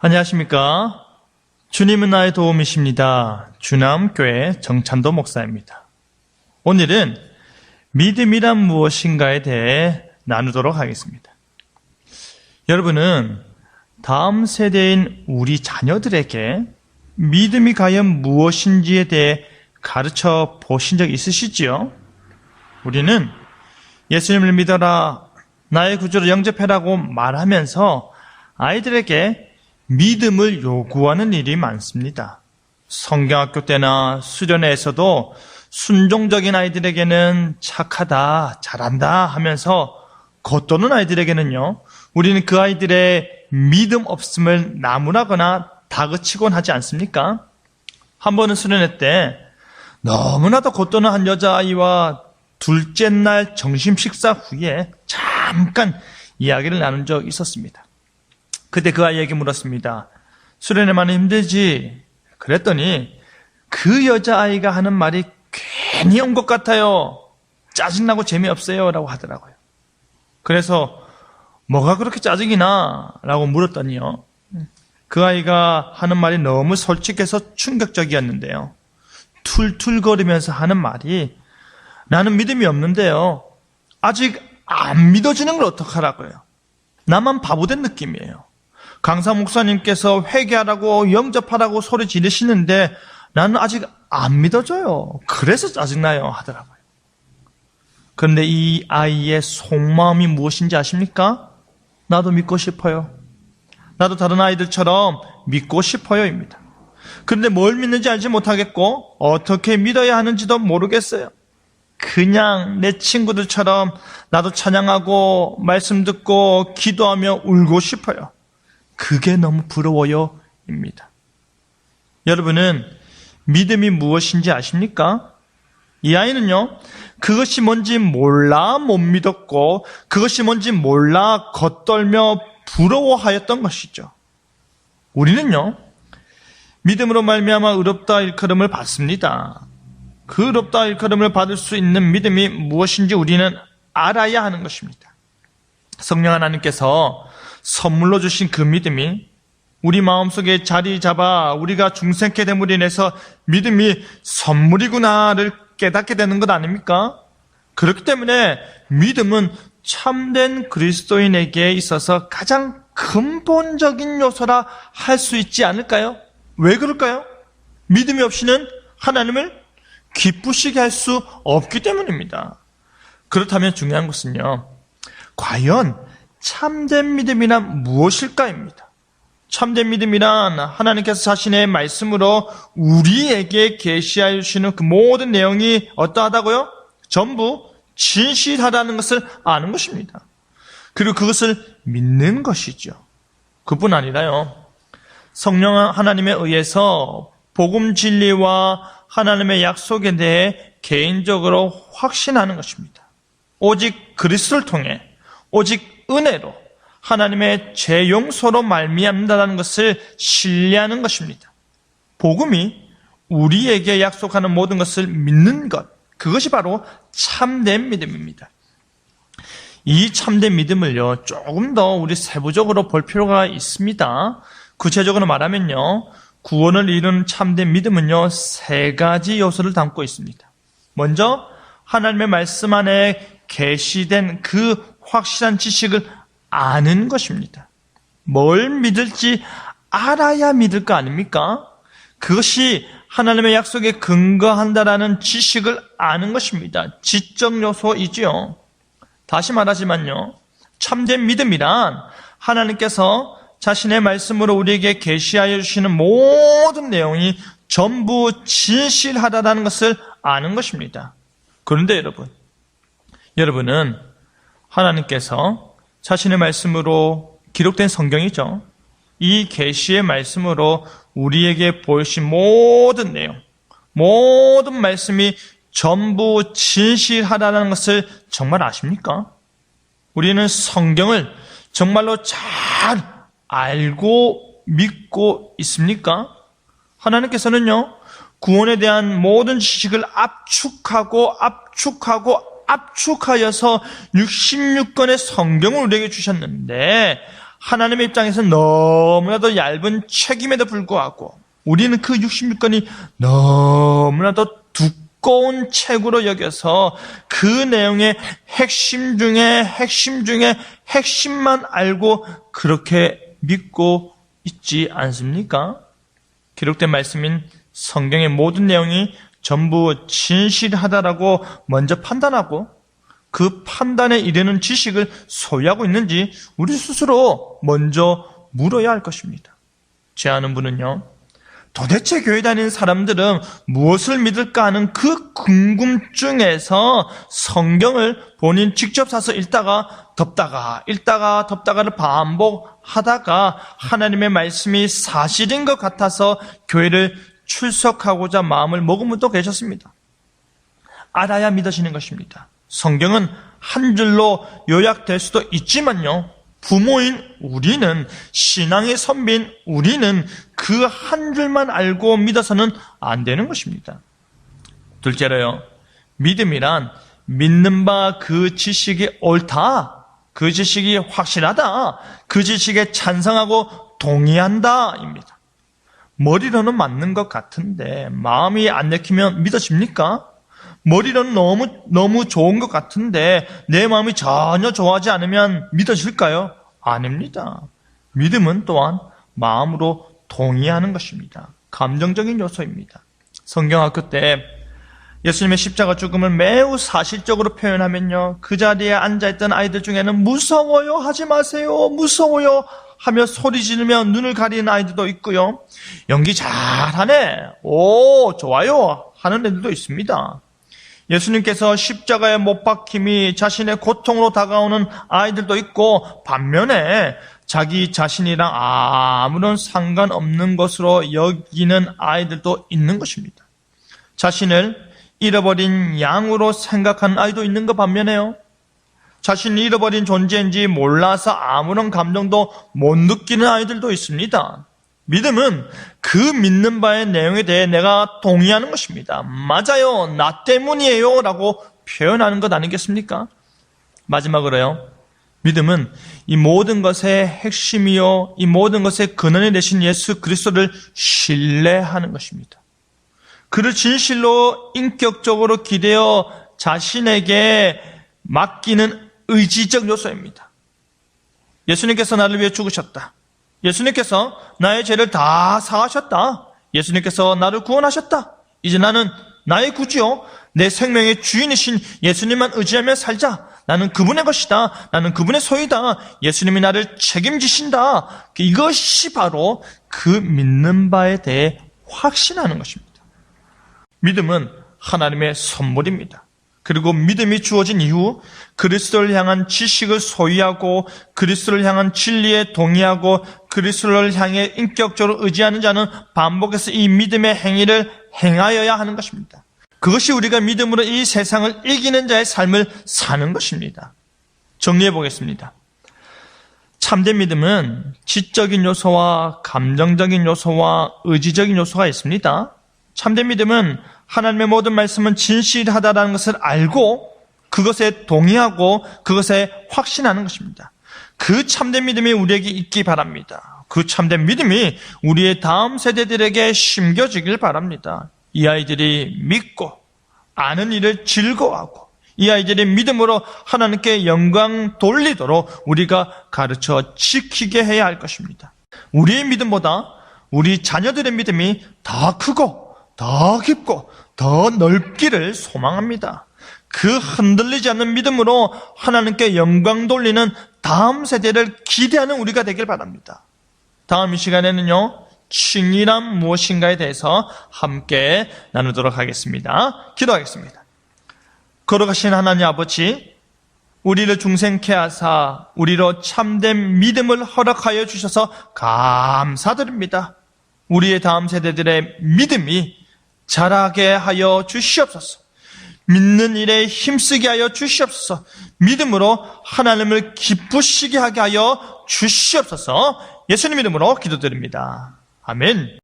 안녕하십니까? 주님은 나의 도움이십니다. 주남교회 정찬도 목사입니다. 오늘은 믿음이란 무엇인가에 대해 나누도록 하겠습니다. 여러분은 다음 세대인 우리 자녀들에게 믿음이 과연 무엇인지에 대해 가르쳐 보신 적 있으시지요? 우리는 예수님을 믿어라, 나의 구주로 영접해라고 말하면서 아이들에게 믿음을 요구하는 일이 많습니다. 성경학교 때나 수련회에서도 순종적인 아이들에게는 착하다, 잘한다 하면서 겉도는 아이들에게는요, 우리는 그 아이들의 믿음 없음을 나무라거나 다그치곤 하지 않습니까? 한 번은 수련회 때 너무나도 겉도는 한 여자아이와 둘째 날 점심 식사 후에 잠깐 이야기를 나눈 적이 있었습니다. 그때 그 아이에게 물었습니다. 수련회만 힘들지? 그랬더니 그 여자아이가 하는 말이 괜히 온 것 같아요. 짜증나고 재미없어요 라고 하더라고요. 그래서 뭐가 그렇게 짜증이 나? 라고 물었더니요, 그 아이가 하는 말이 너무 솔직해서 충격적이었는데요, 툴툴거리면서 하는 말이, 나는 믿음이 없는데요, 아직 안 믿어지는 걸 어떡하라고요? 나만 바보된 느낌이에요. 강사 목사님께서 회개하라고 영접하라고 소리 지르시는데 나는 아직 안 믿어져요. 그래서 짜증나요 하더라고요. 그런데 이 아이의 속마음이 무엇인지 아십니까? 나도 믿고 싶어요. 나도 다른 아이들처럼 믿고 싶어요입니다. 그런데 뭘 믿는지 알지 못하겠고 어떻게 믿어야 하는지도 모르겠어요. 그냥 내 친구들처럼 나도 찬양하고 말씀 듣고 기도하며 울고 싶어요. 그게 너무 부러워요 입니다. 여러분은 믿음이 무엇인지 아십니까? 이 아이는요, 그것이 뭔지 몰라 못 믿었고 그것이 뭔지 몰라 겉돌며 부러워하였던 것이죠. 우리는요, 믿음으로 말미암아 의롭다 일컬음을 받습니다. 그 의롭다 일컬음을 받을 수 있는 믿음이 무엇인지 우리는 알아야 하는 것입니다. 성령 하나님께서 선물로 주신 그 믿음이 우리 마음속에 자리 잡아 우리가 중생케 됨으로 인해서 믿음이 선물이구나를 깨닫게 되는 것 아닙니까? 그렇기 때문에 믿음은 참된 그리스도인에게 있어서 가장 근본적인 요소라 할 수 있지 않을까요? 왜 그럴까요? 믿음이 없이는 하나님을 기쁘시게 할 수 없기 때문입니다. 그렇다면 중요한 것은요, 과연 참된 믿음이란 무엇일까입니다. 참된 믿음이란 하나님께서 자신의 말씀으로 우리에게 계시하여 주시는 그 모든 내용이 어떠하다고요? 전부 진실하다는 것을 아는 것입니다. 그리고 그것을 믿는 것이죠. 그뿐 아니라요, 성령 하나님에 의해서 복음 진리와 하나님의 약속에 대해 개인적으로 확신하는 것입니다. 오직 그리스도를 통해, 오직 은혜로 하나님의 죄 용서로 말미암는다는 것을 신뢰하는 것입니다. 복음이 우리에게 약속하는 모든 것을 믿는 것, 그것이 바로 참된 믿음입니다. 이 참된 믿음을요, 조금 더 우리 세부적으로 볼 필요가 있습니다. 구체적으로 말하면요, 구원을 이루는 참된 믿음은요, 세 가지 요소를 담고 있습니다. 먼저 하나님의 말씀 안에 계시된 그 확실한 지식을 아는 것입니다. 뭘 믿을지 알아야 믿을 거 아닙니까? 그것이 하나님의 약속에 근거한다라는 지식을 아는 것입니다. 지적 요소이지요. 다시 말하지만요, 참된 믿음이란 하나님께서 자신의 말씀으로 우리에게 계시하여 주시는 모든 내용이 전부 진실하다라는 것을 아는 것입니다. 그런데 여러분은 하나님께서 자신의 말씀으로 기록된 성경이죠, 이 계시의 말씀으로 우리에게 보여주신 모든 내용, 모든 말씀이 전부 진실하다는 것을 정말 아십니까? 우리는 성경을 정말로 잘 알고 믿고 있습니까? 하나님께서는요, 구원에 대한 모든 지식을 압축하여서 66권의 성경을 우리에게 주셨는데, 하나님의 입장에서 너무나도 얇은 책임에도 불구하고 우리는 그 66권이 너무나도 두꺼운 책으로 여겨서 그 내용의 핵심 중에 핵심만 알고 그렇게 믿고 있지 않습니까? 기록된 말씀인 성경의 모든 내용이 전부 진실하다라고 먼저 판단하고 그 판단에 이르는 지식을 소유하고 있는지 우리 스스로 먼저 물어야 할 것입니다. 제 아는 분은요, 도대체 교회 다니는 사람들은 무엇을 믿을까 하는 그 궁금증에서 성경을 본인 직접 사서 읽다가 덮다가를 반복하다가 하나님의 말씀이 사실인 것 같아서 교회를 출석하고자 마음을 먹은 분도 계셨습니다. 알아야 믿어지는 것입니다. 성경은 한 줄로 요약될 수도 있지만요, 부모인 우리는, 신앙의 선배인 우리는 그 한 줄만 알고 믿어서는 안 되는 것입니다. 둘째로요, 믿음이란 믿는 바 그 지식이 옳다, 그 지식이 확실하다, 그 지식에 찬성하고 동의한다입니다. 머리로는 맞는 것 같은데 마음이 안 내키면 믿어집니까? 머리로는 너무 좋은 것 같은데 내 마음이 전혀 좋아하지 않으면 믿어질까요? 아닙니다. 믿음은 또한 마음으로 동의하는 것입니다. 감정적인 요소입니다. 성경학교 때 예수님의 십자가 죽음을 매우 사실적으로 표현하면요, 그 자리에 앉아있던 아이들 중에는 무서워요, 하지 마세요, 무서워요 하며 소리 지르며 눈을 가리는 아이들도 있고요, 연기 잘하네, 오 좋아요 하는 애들도 있습니다. 예수님께서 십자가에 못 박힘이 자신의 고통으로 다가오는 아이들도 있고, 반면에 자기 자신이랑 아무런 상관없는 것으로 여기는 아이들도 있는 것입니다. 자신을 잃어버린 양으로 생각하는 아이도 있는 것 반면에요, 자신이 잃어버린 존재인지 몰라서 아무런 감정도 못 느끼는 아이들도 있습니다. 믿음은 그 믿는 바의 내용에 대해 내가 동의하는 것입니다. 맞아요, 나 때문이에요 라고 표현하는 것 아니겠습니까? 마지막으로요, 믿음은 이 모든 것의 핵심이요, 이 모든 것의 근원이 되신 예수 그리스도를 신뢰하는 것입니다. 그를 진실로 인격적으로 기대어 자신에게 맡기는 의지적 요소입니다. 예수님께서 나를 위해 죽으셨다, 예수님께서 나의 죄를 다 사하셨다, 예수님께서 나를 구원하셨다, 이제 나는 나의 구주요, 내 생명의 주인이신 예수님만 의지하며 살자, 나는 그분의 것이다, 나는 그분의 소유다, 예수님이 나를 책임지신다. 이것이 바로 그 믿는 바에 대해 확신하는 것입니다. 믿음은 하나님의 선물입니다. 그리고 믿음이 주어진 이후 그리스도를 향한 지식을 소유하고 그리스도를 향한 진리에 동의하고 그리스도를 향해 인격적으로 의지하는 자는 반복해서 이 믿음의 행위를 행하여야 하는 것입니다. 그것이 우리가 믿음으로 이 세상을 이기는 자의 삶을 사는 것입니다. 정리해 보겠습니다. 참된 믿음은 지적인 요소와 감정적인 요소와 의지적인 요소가 있습니다. 참된 믿음은 하나님의 모든 말씀은 진실하다라는 것을 알고 그것에 동의하고 그것에 확신하는 것입니다. 그 참된 믿음이 우리에게 있기 바랍니다. 그 참된 믿음이 우리의 다음 세대들에게 심겨지길 바랍니다. 이 아이들이 믿고 아는 일을 즐거워하고 이 아이들이 믿음으로 하나님께 영광 돌리도록 우리가 가르쳐 지키게 해야 할 것입니다. 우리의 믿음보다 우리 자녀들의 믿음이 더 크고 더 깊고 더 넓기를 소망합니다. 그 흔들리지 않는 믿음으로 하나님께 영광 돌리는 다음 세대를 기대하는 우리가 되길 바랍니다. 다음 이 시간에는요, 칭의란 무엇인가에 대해서 함께 나누도록 하겠습니다. 기도하겠습니다. 걸어가신 하나님 아버지, 우리를 중생케 하사 우리로 참된 믿음을 허락하여 주셔서 감사드립니다. 우리의 다음 세대들의 믿음이 자라게 하여 주시옵소서. 믿는 일에 힘쓰게 하여 주시옵소서. 믿음으로 하나님을 기쁘시게 하게 하여 주시옵소서. 예수님 이름으로 기도드립니다. 아멘.